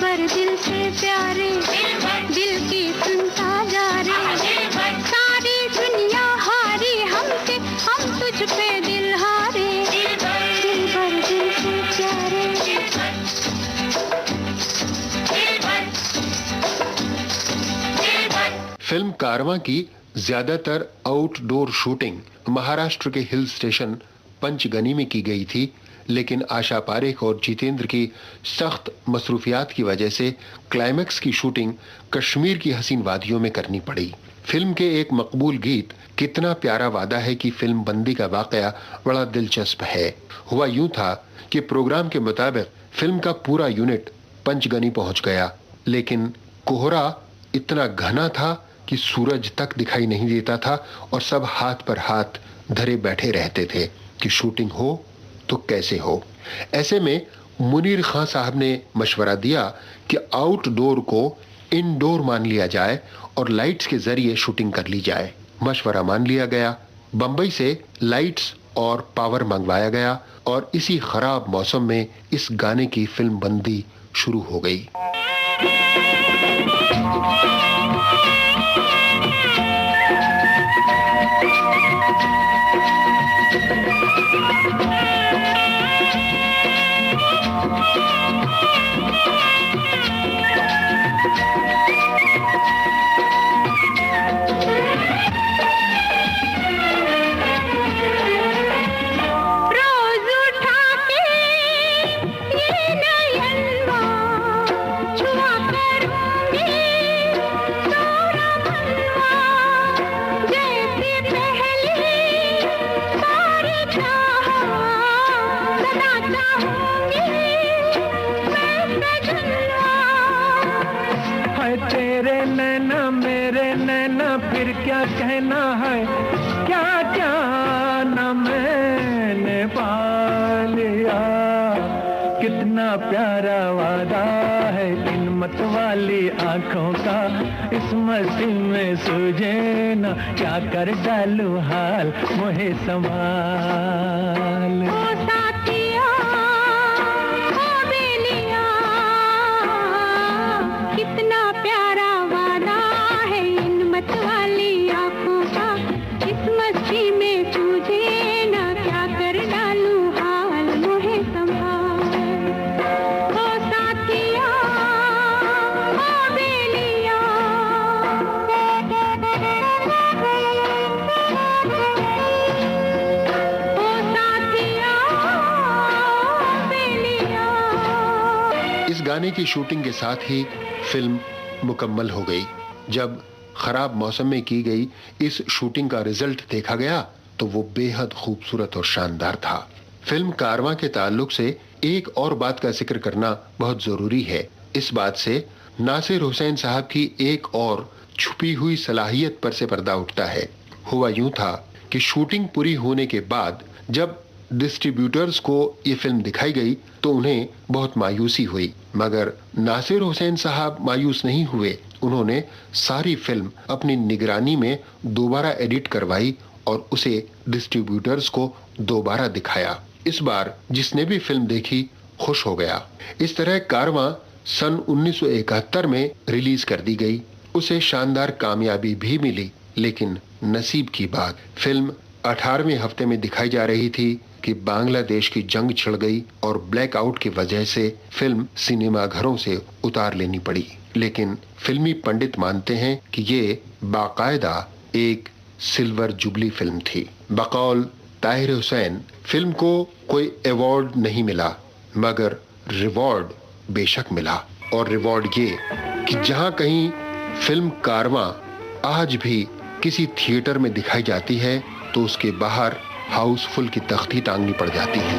भर दिल से प्यारे, दिल की सुनता जा रे, सारी दुनिया हारी हमसे, हम तुझ पे दिल हारे, दिल भर दिल से प्यारे। फिल्म कारवां की ज्यादातर आउटडोर शूटिंग महाराष्ट्र के हिल स्टेशन पंचगनी में की गई थी, लेकिन आशा पारेख और जितेंद्र की सख्त मसरूफियात की वजह से क्लाइमैक्स की शूटिंग कश्मीर की हसीन वादियों में करनी पड़ी। फिल्म के एक मकबूल गीत कितना प्यारा वादा है कि फिल्म बंदी का वाकया बड़ा दिलचस्प है। हुआ यूं था कि प्रोग्राम के मुताबिक फिल्म का पूरा यूनिट पंचगनी पहुंच गया, लेकिन कोहरा इतना घना था कि सूरज तक दिखाई नहीं देता था और सब हाथ पर हाथ धरे बैठे रहते थे कि शूटिंग हो तो कैसे हो। ऐसे में मुनीर खान साहब ने मशवरा दिया कि आउटडोर को इनडोर मान लिया जाए और लाइट्स के जरिए शूटिंग कर ली जाए। मशवरा मान लिया गया। बंबई से लाइट्स और पावर मंगवाया गया और इसी खराब मौसम में इस गाने की फिल्म बंदी शुरू हो गई। फिर क्या कहना है, क्या क्या न मैंने पा लिया, कितना प्यारा वादा है इन मत वाली आंखों का, इस मस्ती में सूझे न क्या कर डालूं हाल मोहे संभाल। कितना प्यारा वादा है इन मत वाली आंखों का, इस मस्ती में तुझे ना क्या कर डालूं हाल मोहे संभाल। ओ साथिया ओ बेलिया, ओ साथिया ओ बेलिया। इस गाने की शूटिंग के साथ ही फिल्म मुकम्मल हो गई। जब खराब मौसम में की गई इस शूटिंग का रिजल्ट देखा गया तो वो बेहद खूबसूरत और शानदार था। फिल्म कारवां के ताल्लुक से एक और बात का जिक्र करना बहुत जरूरी है। इस बात से नासिर हुसैन साहब की एक और छुपी हुई सलाहियत पर से पर्दा उठता है। हुआ यूं था कि शूटिंग पूरी होने के बाद जब डिस्ट्रीब्यूटर्स को ये फिल्म दिखाई गई तो उन्हें बहुत मायूसी हुई, मगर नासिर हुसैन साहब मायूस नहीं हुए। उन्होंने सारी फिल्म अपनी निगरानी में दोबारा एडिट करवाई और उसे डिस्ट्रीब्यूटर्स को दोबारा दिखाया। इस बार जिसने भी फिल्म देखी खुश हो गया। इस तरह कारवां सन 1971 में रिलीज कर दी गई। उसे शानदार कामयाबी भी मिली, लेकिन नसीब की बात फिल्म 18वें हफ्ते में दिखाई जा रही थी कि बांग्लादेश की जंग छिड़ गई और ब्लैकआउट की वजह से फिल्म सिनेमा घरों से उतार लेनी पड़ी। लेकिन फिल्मी पंडित मानते हैं कि ये बाकायदा एक सिल्वर जुबली फिल्म थी। बकौल ताहिर हुसैन फिल्म को कोई अवार्ड नहीं मिला, मगर रिवॉर्ड बेशक मिला। और रिवॉर्ड ये कि जहां कहीं फिल्म कारवां आज भी किसी थिएटर में दिखाई जाती है तो उसके बाहर हाउसफुल की तख्ती टांगनी पड़ जाती है।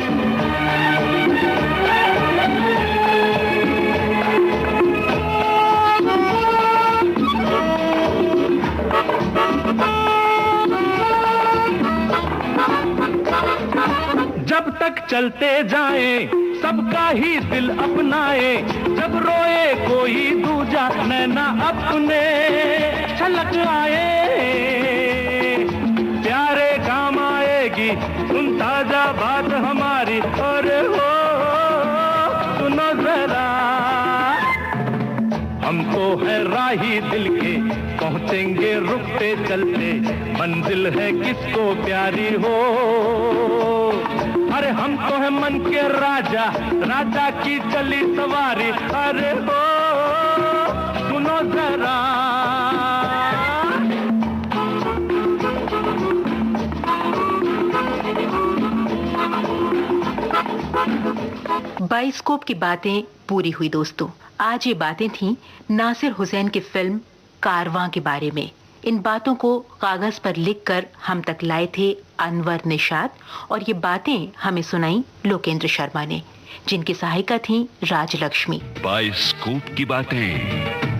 जब तक चलते जाए सबका ही दिल अपनाए, जब रोए कोई दूजा नैना अपने छलक आए, प्यारे काम आएगी सुन ताजा बात हमारी। और हो सुनो जरा हम तो है राही दिल के, पहुंचेंगे रुकते चलते, मंजिल है किसको प्यारी हो। अरे हम तो है मन के राजा, राजा की चली सवारी। अरे हो सुनो जरा, बाइस्कोप की बातें पूरी हुई दोस्तों। आज ये बातें थीं नासिर हुसैन की फिल्म कारवां के बारे में। इन बातों को कागज पर लिखकर हम तक लाए थे अनवर निशात, और ये बातें हमें सुनाई लोकेंद्र शर्मा ने, जिनकी सहायिका थी राजलक्ष्मी। बाइस्कोप की बातें।